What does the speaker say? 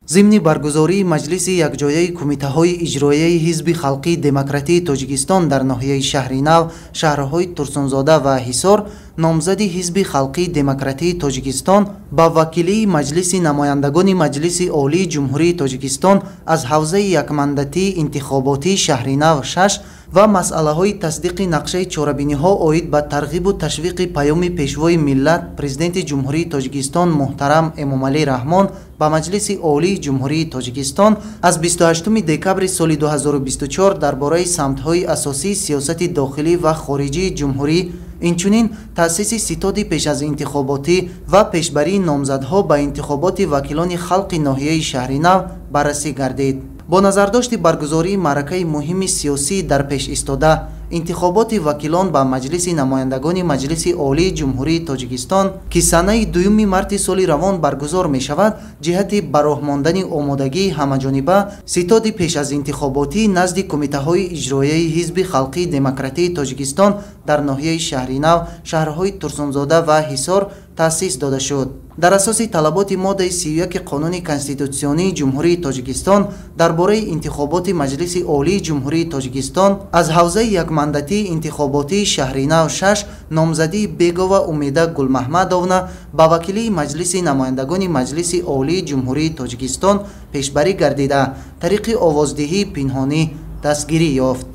ضمن برگزاری مجلس یکجایی کمیته‌های اجرایی حزب خلقی دموکراتی تاجیکستان در ناحیه شهر نو، شهرهای ترسونزاده و حصار، نامزد حزب خلقی دموکراتی تاجیکستان با وکیلی مجلس نمایندگان مجلس عالی جمهوری تاجیکستان از حوزه یکمندتی انتخاباتی شهر نو 6 و مسئله های تصدیق نقشه چاره‌بینی ها آید به ترغیب و تشویق پیام پیشوای ملت پرزیدنت جمهوری تاجیکستان محترم امامعلی رحمان با مجلس عالی جمهوری تاجیکستان از 28 دکبر سال 2024 درباره سمت‌های اساسی سیاست داخلی و خارجی جمهوری، اینچنین تأسیس ستاد پیش از انتخاباتی و پیشبری نامزدها به انتخابات وکیلان خلق ناحیه شهر نو بررسی گردید. با نظرداشت برگزاری معرکه مهم سیاسی در پیش ایستاده، انتخابات وکیلان به مجلس نمایندگان مجلس عالی جمهوری تاجیکستان که سنه 2 مارس سال روان برگزار می شود، جهت براه ماندن آمادگی همه‌جانبه ستاد پیش از انتخاباتی نزد کمیته های اجرایی حزب خلقی دموکراتی تاجیکستان در ناحیه شهر نو، شهرهای ترسونزاده و حصار تأسیس داده شد. در اساس طلبات ماده 31 قانون کنستیتوسیونی جمهوری تاجیکستان درباره انتخابات مجلس عالی جمهوری تاجیکستان از حوزه یکمندتی انتخاباتی شهر نو 6 نامزدی بیگا و امیده گل محمدovna با وکیلی مجلس نمایندگان مجلس عالی جمهوری تاجیکستان پیشبری گردیده طریق آوازدهی پنهانی دستگیری یافت.